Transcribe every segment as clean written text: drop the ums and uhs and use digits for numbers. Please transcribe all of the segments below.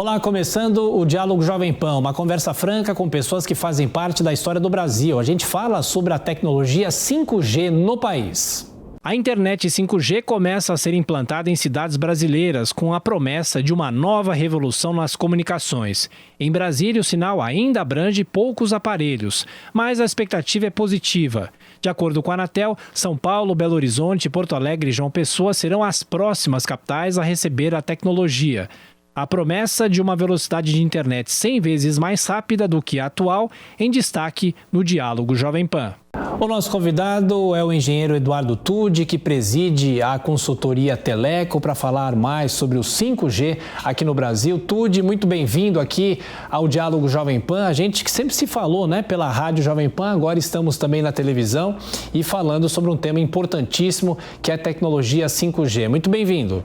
Olá, começando o Diálogo Jovem Pan, uma conversa franca com pessoas que fazem parte da história do Brasil. A gente fala sobre a tecnologia 5G no país. A internet 5G começa a ser implantada em cidades brasileiras com a promessa de uma nova revolução nas comunicações. Em Brasília, o sinal ainda abrange poucos aparelhos, mas a expectativa é positiva. De acordo com a Anatel, São Paulo, Belo Horizonte, Porto Alegre e João Pessoa serão as próximas capitais a receber a tecnologia. A promessa de uma velocidade de internet 100 vezes mais rápida do que a atual, em destaque no Diálogo Jovem Pan. O nosso convidado é o engenheiro Eduardo Tudy, que preside a consultoria Teleco, para falar mais sobre o 5G aqui no Brasil. Tudy, muito bem-vindo aqui ao Diálogo Jovem Pan. A gente que sempre se falou, pela Rádio Jovem Pan, agora estamos também na televisão e falando sobre um tema importantíssimo, que é a tecnologia 5G. Muito bem-vindo.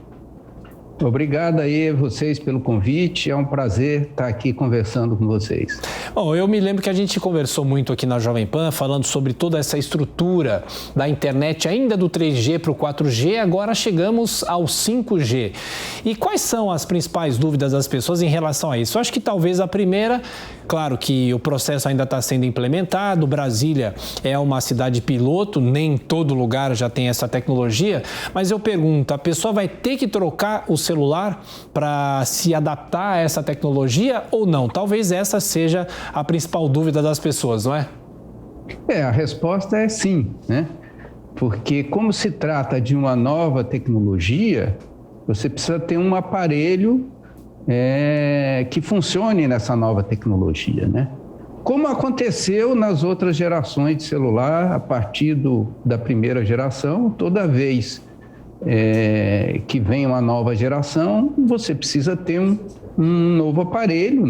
Obrigado aí a vocês pelo convite, é um prazer estar aqui conversando com vocês. Bom, eu me lembro que a gente conversou muito aqui na Jovem Pan, falando sobre toda essa estrutura da internet, ainda do 3G para o 4G, agora chegamos ao 5G. E quais são as principais dúvidas das pessoas em relação a isso? Eu acho que talvez a primeira, claro que o processo ainda está sendo implementado, Brasília é uma cidade piloto, nem todo lugar já tem essa tecnologia, mas eu pergunto, a pessoa vai ter que trocar o celular para se adaptar a essa tecnologia ou não? Talvez essa seja a principal dúvida das pessoas, não é? A resposta é sim, Porque como se trata de uma nova tecnologia, você precisa ter um aparelho que funcione nessa nova tecnologia, Como aconteceu nas outras gerações de celular, a partir da primeira geração, toda vez que vem uma nova geração, você precisa ter um novo aparelho,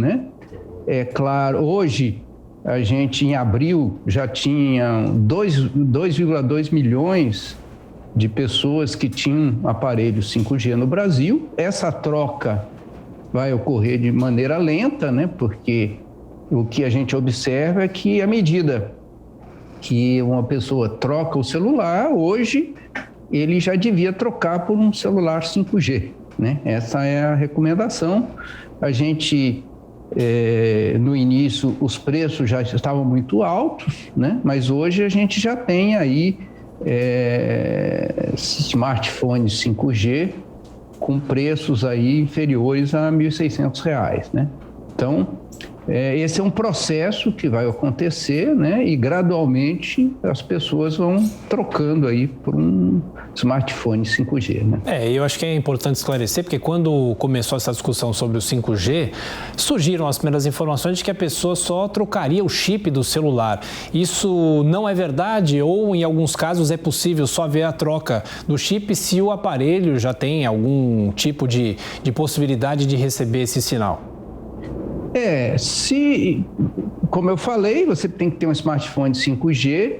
É claro, hoje a gente em abril já tinha 2,2 milhões de pessoas que tinham aparelho 5G no Brasil. Essa troca vai ocorrer de maneira lenta, Porque o que a gente observa é que à medida que uma pessoa troca o celular, hoje ele já devia trocar por um celular 5G, Essa é a recomendação. A gente, no início, os preços já estavam muito altos, Mas hoje a gente já tem aí smartphones 5G com preços aí inferiores a R$ 1.600, Então, esse é um processo que vai acontecer, E gradualmente as pessoas vão trocando aí por um smartphone 5G, Eu acho que é importante esclarecer, porque quando começou essa discussão sobre o 5G, surgiram as primeiras informações de que a pessoa só trocaria o chip do celular. Isso não é verdade ou, em alguns casos, é possível só ver a troca do chip se o aparelho já tem algum tipo de possibilidade de receber esse sinal? Como eu falei, você tem que ter um smartphone 5G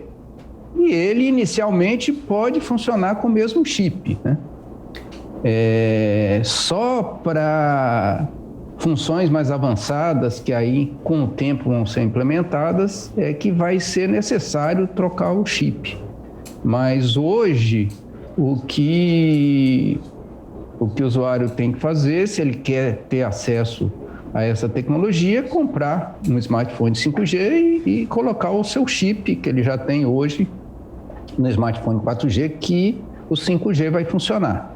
e ele inicialmente pode funcionar com o mesmo chip, Só para funções mais avançadas, que aí com o tempo vão ser implementadas, é que vai ser necessário trocar o chip. Mas hoje, o que o usuário tem que fazer, se ele quer ter acesso a essa tecnologia, comprar um smartphone 5G e colocar o seu chip, que ele já tem hoje no smartphone 4G, que o 5G vai funcionar.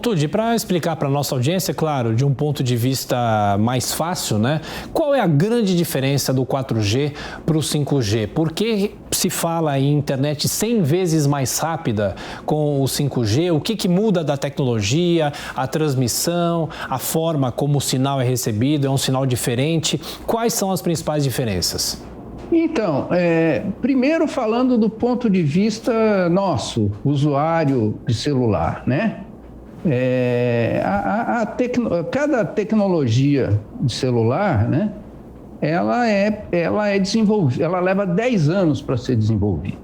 Tudy, para explicar para a nossa audiência, claro, de um ponto de vista mais fácil, qual é a grande diferença do 4G para o 5G? Por que se fala em internet 100 vezes mais rápida com o 5G? O que muda da tecnologia, a transmissão, a forma como o sinal é recebido? É um sinal diferente? Quais são as principais diferenças? Então, primeiro falando do ponto de vista nosso, usuário de celular, cada tecnologia de celular, ela é desenvolvida, ela leva 10 anos para ser desenvolvida,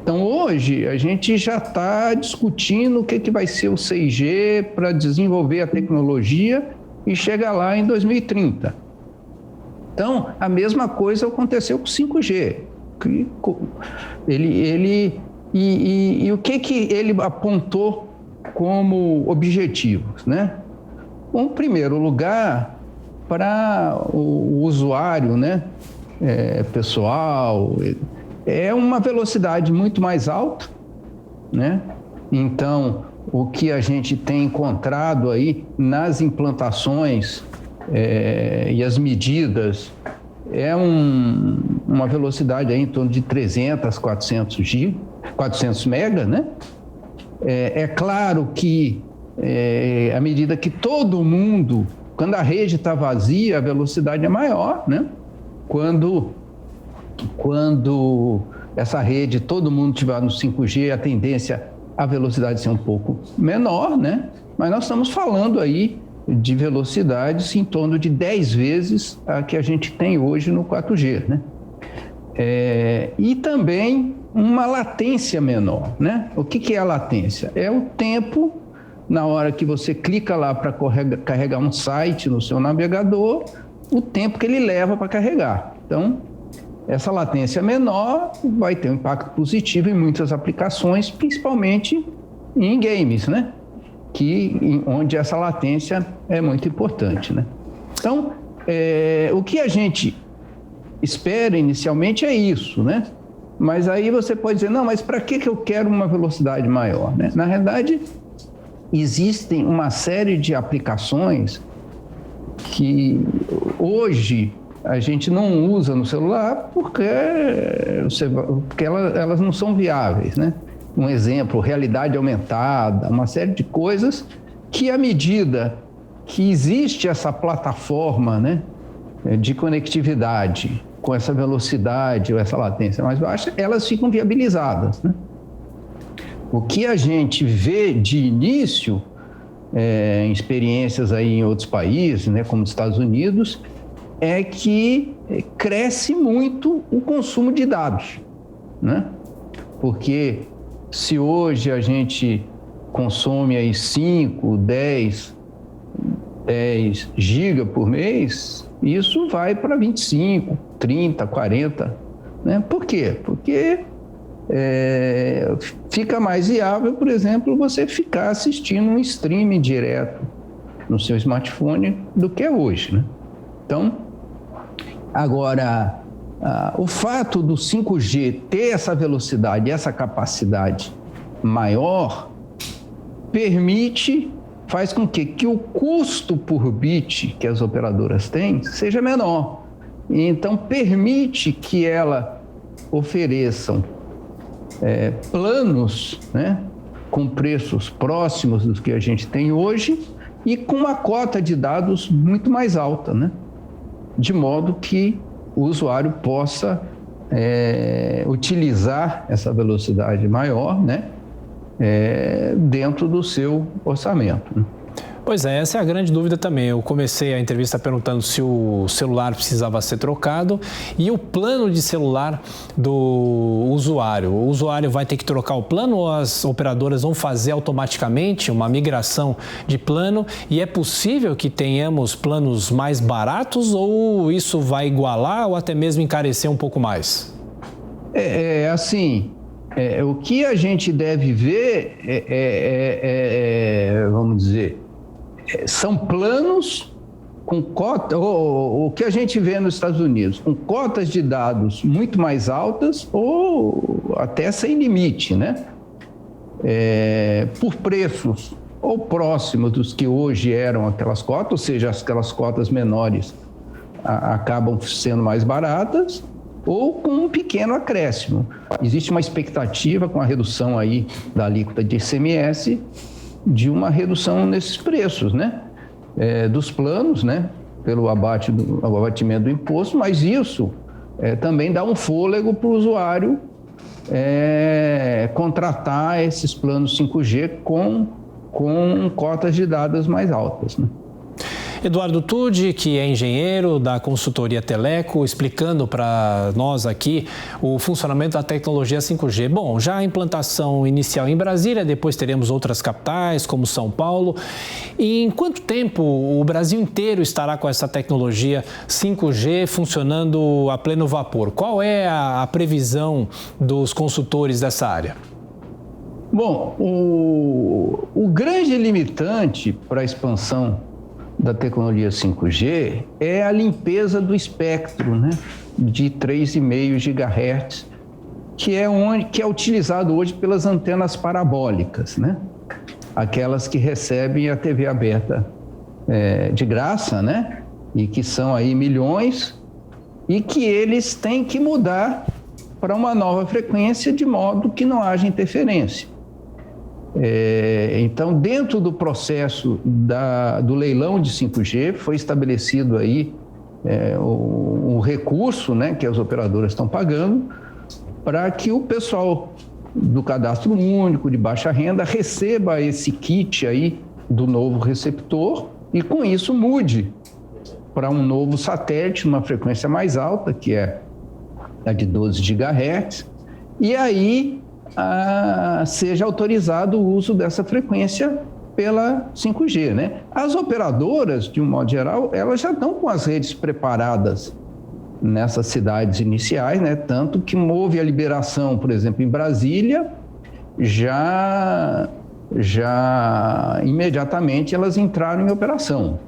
Então, hoje, a gente já está discutindo o que vai ser o 6G para desenvolver a tecnologia e chegar lá em 2030. Então, a mesma coisa aconteceu com o 5G. E o que ele apontou como objetivos, Em primeiro lugar, para o usuário, né, pessoal, é uma velocidade muito mais alta, né? Então, o que a gente tem encontrado aí nas implantações e as medidas é uma velocidade aí em torno de 300, 400 mega, né? É claro que à medida que todo mundo, quando a rede está vazia, a velocidade é maior, né? Quando essa rede, todo mundo estiver no 5G, a tendência a velocidade ser um pouco menor, né? Mas nós estamos falando aí de velocidades em torno de 10 vezes a que a gente tem hoje no 4G, né? E também uma latência menor, né? O que é a latência? É o tempo na hora que você clica lá para carregar um site no seu navegador, o tempo que ele leva para carregar. Então, essa latência menor vai ter um impacto positivo em muitas aplicações, principalmente em games, né? Onde essa latência é muito importante, né? Então, o que a gente espera inicialmente é isso, né? Mas aí você pode dizer, não, mas para que eu quero uma velocidade maior, né? Na realidade, existem uma série de aplicações que hoje a gente não usa no celular porque elas não são viáveis, né? Um exemplo, realidade aumentada, uma série de coisas que, à medida que existe essa plataforma, né, de conectividade com essa velocidade ou essa latência mais baixa, elas ficam viabilizadas, né? O que a gente vê de início, em experiências aí em outros países, né, como os Estados Unidos, é que cresce muito o consumo de dados, né? Porque se hoje a gente consome aí 5, 10 giga por mês, isso vai para 25, 30, 40, né? Por quê? Porque fica mais viável, por exemplo, você ficar assistindo um streaming direto no seu smartphone do que é hoje, né? Então, agora, o fato do 5G ter essa velocidade, essa capacidade maior, faz com que o custo por bit que as operadoras têm seja menor. Então, permite que elas ofereçam planos, né, com preços próximos dos que a gente tem hoje e com uma cota de dados muito mais alta, né? De modo que o usuário possa utilizar essa velocidade maior, né, dentro do seu orçamento, né? Pois é, essa é a grande dúvida também. Eu comecei a entrevista perguntando se o celular precisava ser trocado e o plano de celular do usuário. O usuário vai ter que trocar o plano ou as operadoras vão fazer automaticamente uma migração de plano? E é possível que tenhamos planos mais baratos ou isso vai igualar ou até mesmo encarecer um pouco mais? O que a gente deve ver vamos dizer, são planos com cota, o que a gente vê nos Estados Unidos, com cotas de dados muito mais altas ou até sem limite, né? Por preços ou próximos dos que hoje eram aquelas cotas, ou seja, aquelas cotas menores acabam sendo mais baratas, ou com um pequeno acréscimo. Existe uma expectativa com a redução aí da alíquota de ICMS de uma redução nesses preços, né? Dos planos, né? Pelo abatimento do imposto, mas isso também dá um fôlego para o usuário contratar esses planos 5G com cotas de dados mais altas, né? Eduardo Tucci, que é engenheiro da consultoria Teleco, explicando para nós aqui o funcionamento da tecnologia 5G. Bom, já a implantação inicial em Brasília, depois teremos outras capitais, como São Paulo. E em quanto tempo o Brasil inteiro estará com essa tecnologia 5G funcionando a pleno vapor? Qual é a previsão dos consultores dessa área? Bom, o grande limitante para a expansão da tecnologia 5G é a limpeza do espectro, né, de 3,5 GHz, que é utilizado hoje pelas antenas parabólicas, né? Aquelas que recebem a TV aberta de graça, né? E que são aí milhões, e que eles têm que mudar para uma nova frequência de modo que não haja interferência. Então, dentro do processo do leilão de 5G, foi estabelecido aí o recurso, né, que as operadoras estão pagando para que o pessoal do cadastro único de baixa renda receba esse kit aí do novo receptor e com isso mude para um novo satélite, uma frequência mais alta, que é a de 12 GHz, e aí seja autorizado o uso dessa frequência pela 5G, né? As operadoras, de um modo geral, elas já estão com as redes preparadas nessas cidades iniciais, né? Tanto que houve a liberação, por exemplo, em Brasília, já imediatamente elas entraram em operação.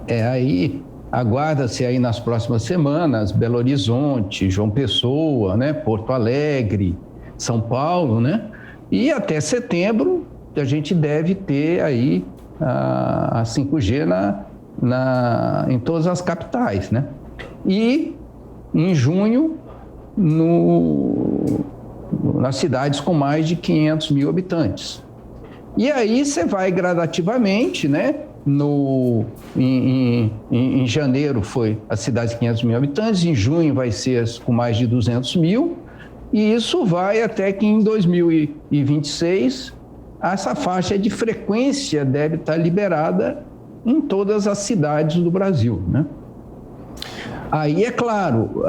Aí aguarda-se aí nas próximas semanas Belo Horizonte, João Pessoa, né? Porto Alegre, São Paulo, né? E até setembro a gente deve ter aí a 5G em todas as capitais, né? E em junho nas cidades com mais de 500 mil habitantes. E aí você vai gradativamente, né? Em janeiro foi as cidades de 500 mil habitantes, em junho vai ser as com mais de 200 mil, e isso vai até que em 2026 essa faixa de frequência deve estar liberada em todas as cidades do Brasil, né? Aí, é claro,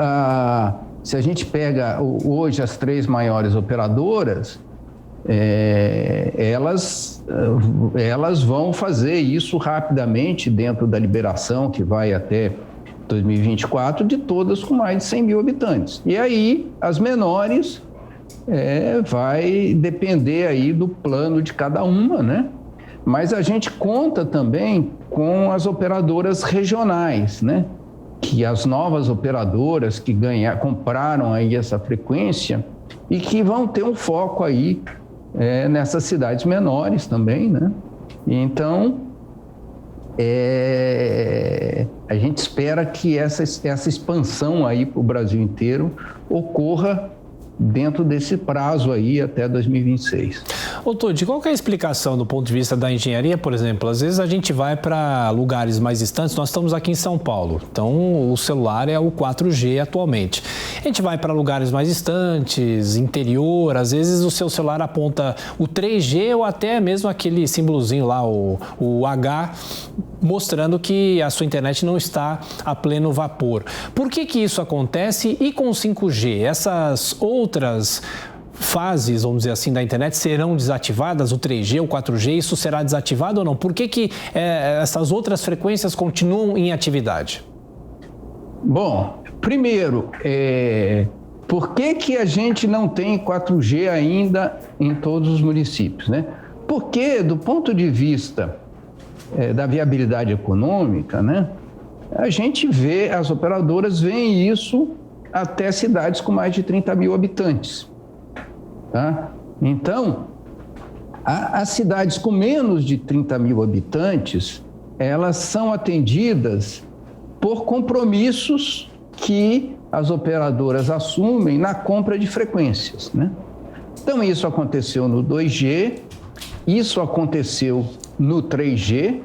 se a gente pega hoje as 3 maiores operadoras, elas vão fazer isso rapidamente dentro da liberação, que vai até 2024, de todas com mais de 100 mil habitantes. E aí, as menores, vai depender aí do plano de cada uma, né? Mas a gente conta também com as operadoras regionais, né? Que as novas operadoras que compraram aí essa frequência e que vão ter um foco aí nessas cidades menores também, né? Então, a gente espera que essa expansão aí para o Brasil inteiro ocorra dentro desse prazo aí até 2026. Ô, Todi, qual que é a explicação do ponto de vista da engenharia, por exemplo? Às vezes a gente vai para lugares mais distantes, nós estamos aqui em São Paulo, então o celular é o 4G atualmente. A gente vai para lugares mais distantes, interior, às vezes o seu celular aponta o 3G ou até mesmo aquele símbolozinho lá, o H, mostrando que a sua internet não está a pleno vapor. Por que isso acontece? E com o 5G, essas outras fases, vamos dizer assim, da internet serão desativadas, o 3G, o 4G, isso será desativado ou não? Por que essas outras frequências continuam em atividade? Bom, primeiro, por que a gente não tem 4G ainda em todos os municípios, né? Porque, do ponto de vista da viabilidade econômica, né, a gente vê, as operadoras veem isso até cidades com mais de 30 mil habitantes. Tá? Então, as cidades com menos de 30 mil habitantes, elas são atendidas por compromissos que as operadoras assumem na compra de frequências, né? Então, isso aconteceu no 2G, isso aconteceu no 3G,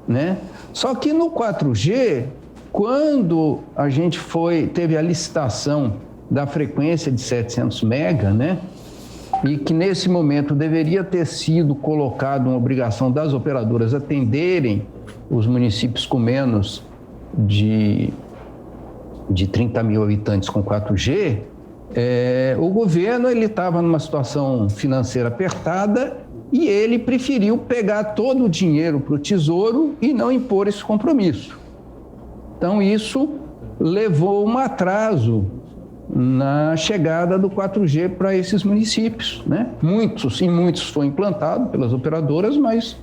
né? Só que no 4G, quando a gente teve a licitação da frequência de 700 mega, né? E que nesse momento deveria ter sido colocado uma obrigação das operadoras atenderem os municípios com menos de 30 mil habitantes com 4G, o governo estava numa situação financeira apertada e ele preferiu pegar todo o dinheiro para o Tesouro e não impor esse compromisso. Então, isso levou um atraso na chegada do 4G para esses municípios, né? Muitos foi implantado pelas operadoras, mas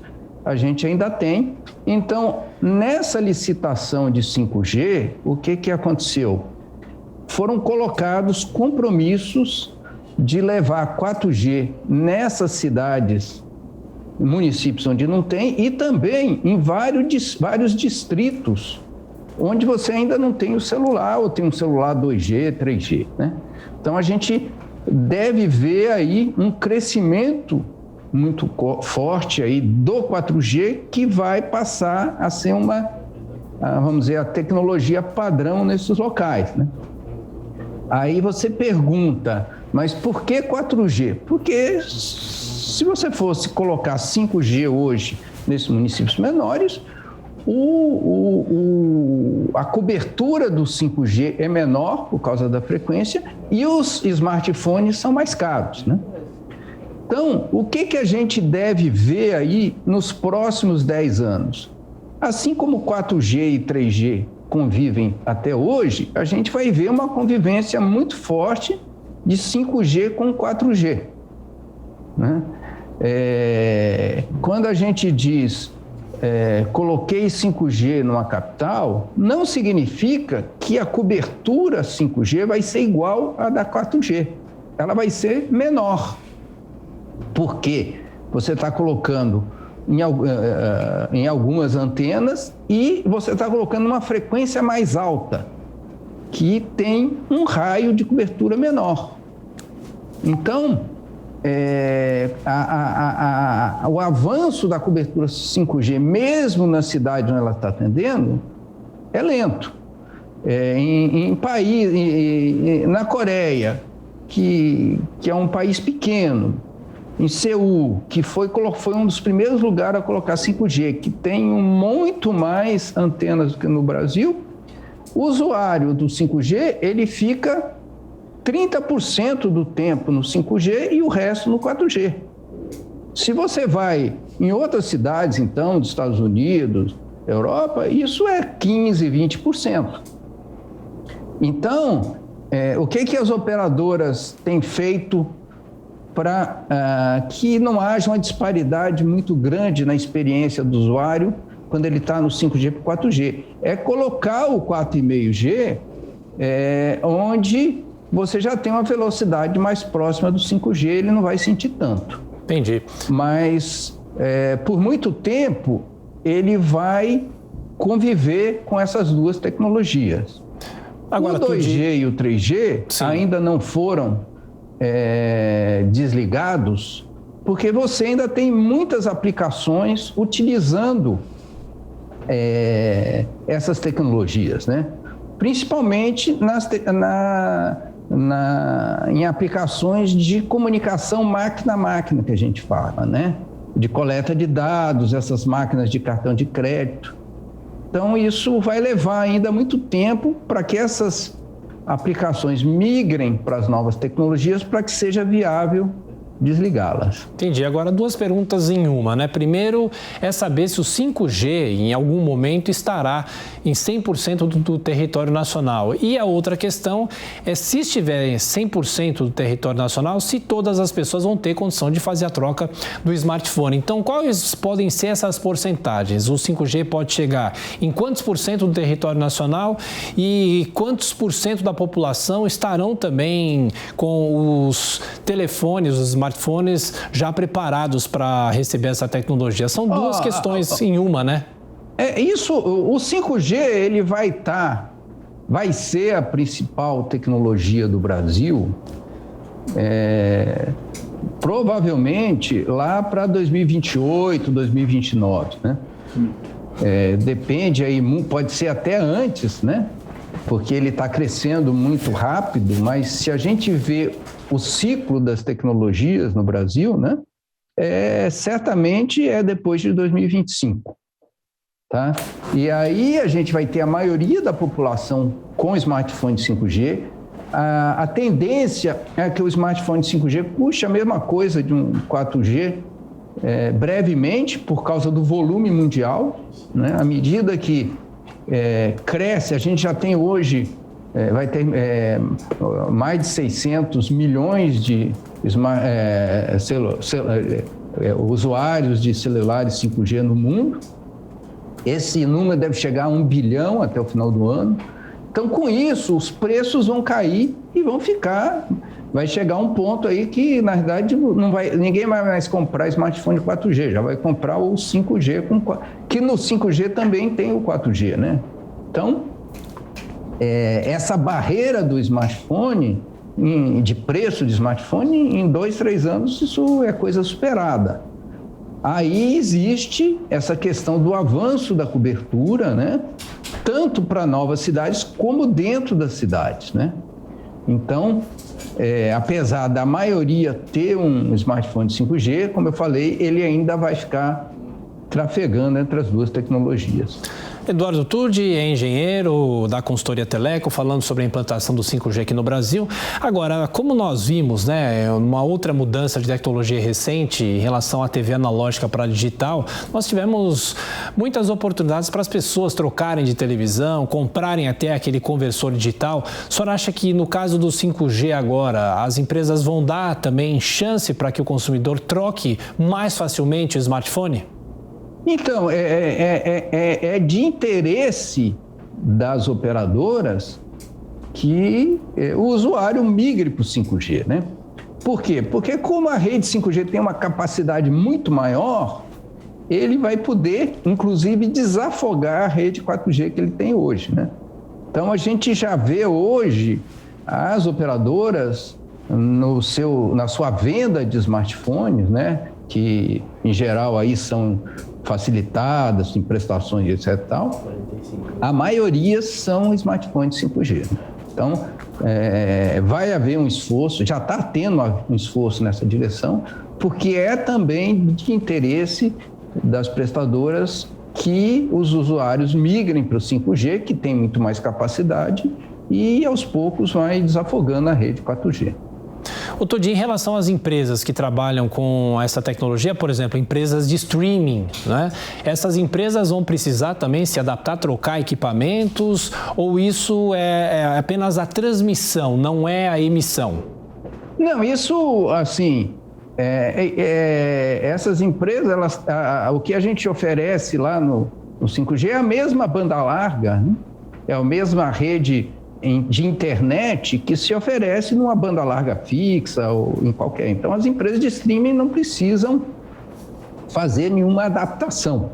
a gente ainda tem. Então, nessa licitação de 5G, o que aconteceu? Foram colocados compromissos de levar 4G nessas cidades, municípios onde não tem, e também em vários distritos onde você ainda não tem o celular, ou tem um celular 2G, 3G, né? Então, a gente deve ver aí um crescimento muito forte aí do 4G, que vai passar a ser vamos dizer, a tecnologia padrão nesses locais, né? Aí você pergunta, mas por que 4G? Porque se você fosse colocar 5G hoje nesses municípios menores, a cobertura do 5G é menor por causa da frequência e os smartphones são mais caros, né? Então, o que a gente deve ver aí nos próximos 10 anos? Assim como 4G e 3G convivem até hoje, a gente vai ver uma convivência muito forte de 5G com 4G, né? Quando a gente diz coloquei 5G numa capital, não significa que a cobertura 5G vai ser igual à da 4G. Ela vai ser menor. Por quê? Você está colocando em algumas antenas e você está colocando uma frequência mais alta, que tem um raio de cobertura menor. Então, o avanço da cobertura 5G, mesmo na cidade onde ela está atendendo, é lento. Na Coreia, que é um país pequeno, em Seul, que foi um dos primeiros lugares a colocar 5G, que tem muito mais antenas do que no Brasil, o usuário do 5G, ele fica 30% do tempo no 5G e o resto no 4G. Se você vai em outras cidades, então, dos Estados Unidos, Europa, isso é 15%, 20%. Então, o que as operadoras têm feito para que não haja uma disparidade muito grande na experiência do usuário quando ele está no 5G para o 4G? É colocar o 4,5G onde você já tem uma velocidade mais próxima do 5G, ele não vai sentir tanto. Entendi. Mas, por muito tempo, ele vai conviver com essas duas tecnologias. Agora, o 2G e o 3G Sim. ainda não foram desligados, porque você ainda tem muitas aplicações utilizando essas tecnologias, né? Principalmente em aplicações de comunicação máquina a máquina, que a gente fala, né? De coleta de dados, essas máquinas de cartão de crédito. Então, isso vai levar ainda muito tempo para que essas aplicações migrem para as novas tecnologias, para que seja viável desligá-las. Entendi. Agora, duas perguntas em uma, né? Primeiro, é saber se o 5G, em algum momento, estará em 100% do território nacional. E a outra questão é se estiver em 100% do território nacional, se todas as pessoas vão ter condição de fazer a troca do smartphone. Então, quais podem ser essas porcentagens? O 5G pode chegar em quantos por cento do território nacional e quantos por cento da população estarão também com os telefones, os smartphones, já preparados para receber essa tecnologia? São duas questões em uma, né? O 5G, ele vai ser a principal tecnologia do Brasil, provavelmente lá para 2028, 2029, né? Depende aí, pode ser até antes, né? Porque ele está crescendo muito rápido, mas se a gente vê o ciclo das tecnologias no Brasil, né, certamente é depois de 2025. Tá? E aí a gente vai ter a maioria da população com smartphone de 5G. A tendência é que o smartphone de 5G custe a mesma coisa de um 4G brevemente, por causa do volume mundial, né? À medida que cresce, a gente já tem hoje, vai ter usuários de celulares 5G no mundo. Esse número deve chegar a 1 bilhão até o final do ano. Então, com isso, os preços vão cair e vai chegar um ponto aí que, na verdade, ninguém vai mais comprar smartphone 4G, já vai comprar o 5G, que no 5G também tem o 4G, né? Então, essa barreira do smartphone, de preço de smartphone, em 2, 3 anos, isso é coisa superada. Aí existe essa questão do avanço da cobertura, né? Tanto para novas cidades como dentro das cidades, né? Então, apesar da maioria ter um smartphone 5G, como eu falei, ele ainda vai ficar trafegando entre as duas tecnologias. Eduardo Tuddi é engenheiro da consultoria Teleco, falando sobre a implantação do 5G aqui no Brasil. Agora, como nós vimos, né, uma outra mudança de tecnologia recente em relação à TV analógica para a digital, nós tivemos muitas oportunidades para as pessoas trocarem de televisão, comprarem até aquele conversor digital. O senhor acha que no caso do 5G agora, as empresas vão dar também chance para que o consumidor troque mais facilmente o smartphone? Então, é de interesse das operadoras que o usuário migre para o 5G, né? Por quê? Porque como a rede 5G tem uma capacidade muito maior, ele vai poder, inclusive, desafogar a rede 4G que ele tem hoje, né? Então, a gente já vê hoje as operadoras na sua venda de smartphones, né? Que, em geral, aí são facilitadas em prestações, etc. Tal, a maioria são smartphones 5G. Então, vai haver um esforço, já está tendo um esforço nessa direção, porque é também de interesse das prestadoras que os usuários migrem para o 5G, que tem muito mais capacidade, e aos poucos vai desafogando a rede 4G. O Tuddi, em relação às empresas que trabalham com essa tecnologia, por exemplo, empresas de streaming, né? Essas empresas vão precisar também se adaptar, trocar equipamentos, ou isso é apenas a transmissão, não é a emissão? Não, isso, assim, essas empresas, o que a gente oferece lá no 5G é a mesma banda larga, né? É a mesma rede de internet que se oferece numa banda larga fixa ou em qualquer. Então, as empresas de streaming não precisam fazer nenhuma adaptação,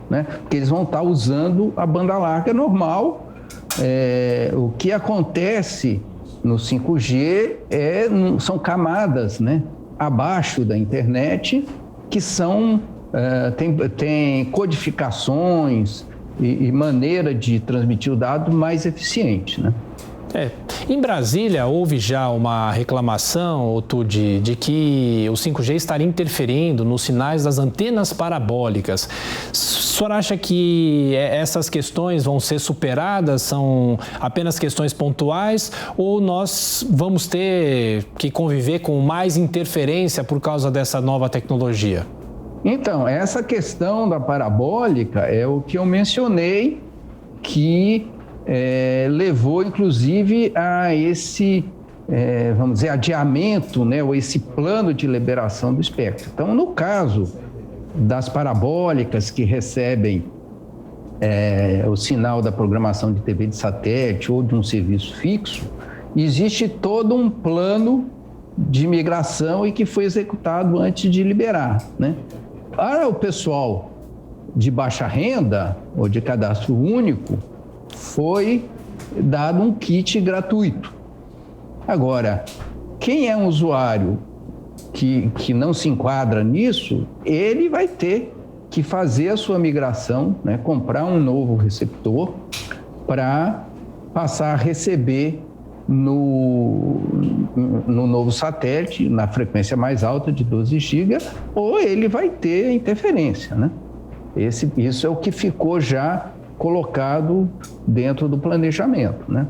né? Porque eles vão estar usando a banda larga normal. O que acontece no 5G são camadas, né, abaixo da internet que tem codificações e maneira de transmitir o dado mais eficiente, né? Em Brasília, houve já uma reclamação, Tuddi, de que o 5G estaria interferindo nos sinais das antenas parabólicas. O senhor acha que essas questões vão ser superadas, são apenas questões pontuais, ou nós vamos ter que conviver com mais interferência por causa dessa nova tecnologia? Então, essa questão da parabólica é o que eu mencionei, que levou, inclusive, a esse, vamos dizer, adiamento, né, ou esse plano de liberação do espectro. Então, no caso das parabólicas que recebem o sinal da programação de TV de satélite ou de um serviço fixo, existe todo um plano de migração e que foi executado antes de liberar, né? Para o pessoal de baixa renda ou de cadastro único, foi dado um kit gratuito. Agora, quem é um usuário que não se enquadra nisso, ele vai ter que fazer a sua migração, né, comprar um novo receptor para passar a receber no novo satélite, na frequência mais alta de 12 GB, ou ele vai ter interferência, né? Isso é o que ficou já colocado dentro do planejamento, né?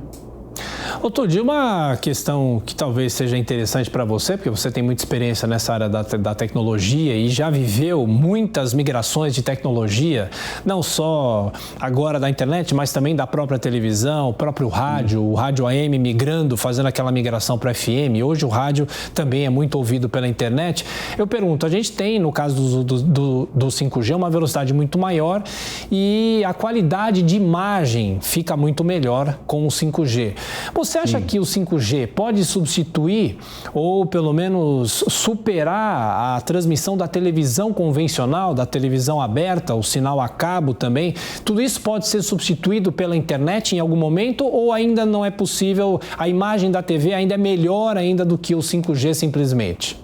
Ô, Tudi, uma questão que talvez seja interessante para você, porque você tem muita experiência nessa área da tecnologia e já viveu muitas migrações de tecnologia, não só agora da internet, mas também da própria televisão, o próprio rádio, o rádio AM migrando, fazendo aquela migração para FM. Hoje o rádio também é muito ouvido pela internet. Eu pergunto, a gente tem, no caso do 5G, uma velocidade muito maior e a qualidade de imagem fica muito melhor com o 5G. Você acha que o 5G pode substituir ou pelo menos superar a transmissão da televisão convencional, da televisão aberta, o sinal a cabo também? Tudo isso pode ser substituído pela internet em algum momento ou ainda não é possível? A imagem da TV ainda é melhor ainda do que o 5G simplesmente?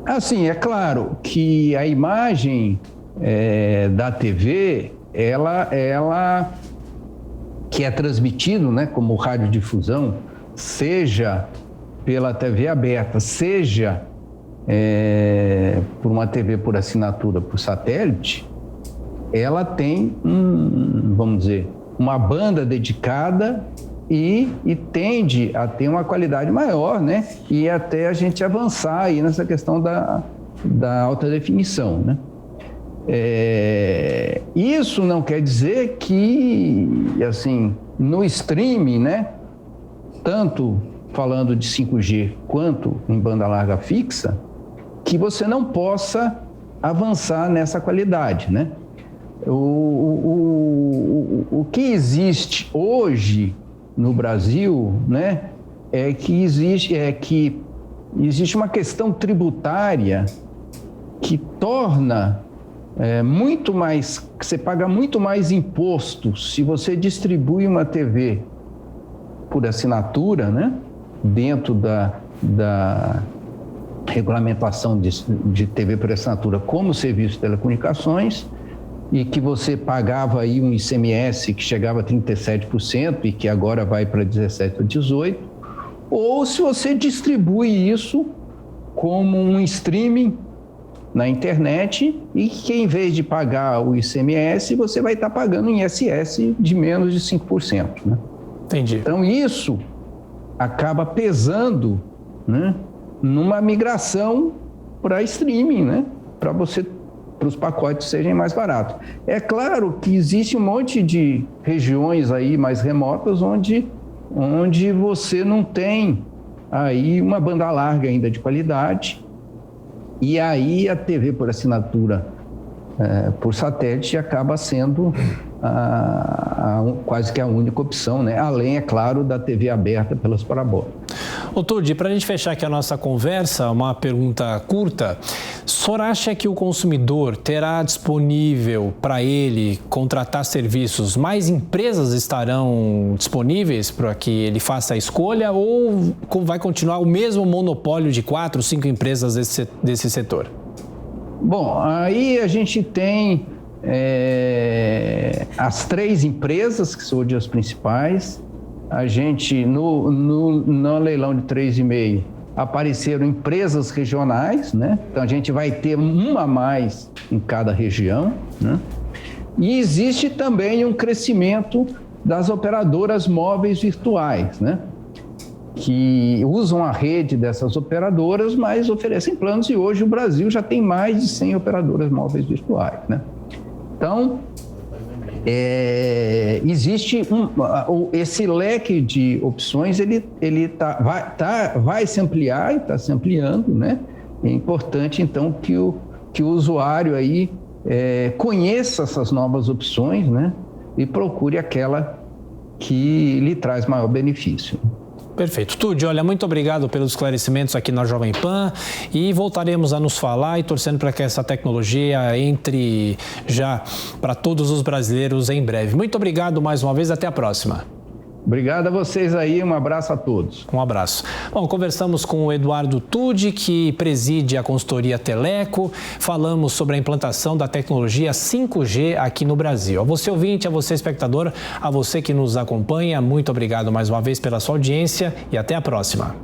Assim, é claro que a imagem da TV, ela que é transmitido, né, como radiodifusão, seja pela TV aberta, seja por uma TV por assinatura, por satélite, ela tem, vamos dizer, uma banda dedicada e tende a ter uma qualidade maior, né? E até a gente avançar aí nessa questão da alta definição, né? Isso não quer dizer que, assim, no streaming, né, tanto falando de 5G quanto em banda larga fixa, que você não possa avançar nessa qualidade, né? O que existe hoje no Brasil, né, é que existe uma questão tributária que torna muito mais, você paga muito mais imposto se você distribui uma TV por assinatura, né, dentro da regulamentação de TV por assinatura como serviço de telecomunicações, e que você pagava aí um ICMS que chegava a 37% e que agora vai para 17% ou 18%, ou se você distribui isso como um streaming na internet e que, em vez de pagar o ICMS, você vai estar pagando um ISS de menos de 5%. Né? Entendi. Então, isso acaba pesando, né, numa migração para streaming, né, para os pacotes serem mais baratos. É claro que existe um monte de regiões aí mais remotas onde você não tem aí uma banda larga ainda de qualidade, e aí a TV por assinatura por satélite acaba sendo quase que a única opção, né? Além, é claro, da TV aberta pelas parabólicas. Ô, Tudi, para a gente fechar aqui a nossa conversa, uma pergunta curta. O senhor acha que o consumidor terá disponível para ele contratar serviços, mais empresas estarão disponíveis para que ele faça a escolha, ou vai continuar o mesmo monopólio de 4, 5 empresas desse setor? Bom, aí a gente tem as 3 empresas, que são hoje as principais. A gente, no leilão de 3,5, apareceram empresas regionais, né? Então a gente vai ter uma a mais em cada região, né? E existe também um crescimento das operadoras móveis virtuais, né? Que usam a rede dessas operadoras, mas oferecem planos, e hoje o Brasil já tem mais de 100 operadoras móveis virtuais, né? Então, existe esse leque de opções, ele vai se ampliar e está se ampliando, né? É importante, então, que o usuário aí conheça essas novas opções, né? E procure aquela que lhe traz maior benefício. Perfeito. Tudi, olha, muito obrigado pelos esclarecimentos aqui na Jovem Pan, e voltaremos a nos falar e torcendo para que essa tecnologia entre já para todos os brasileiros em breve. Muito obrigado mais uma vez, até a próxima. Obrigado a vocês aí, um abraço a todos. Um abraço. Bom, conversamos com o Eduardo Tudi, que preside a consultoria Teleco. Falamos sobre a implantação da tecnologia 5G aqui no Brasil. A você ouvinte, a você espectador, a você que nos acompanha, muito obrigado mais uma vez pela sua audiência e até a próxima.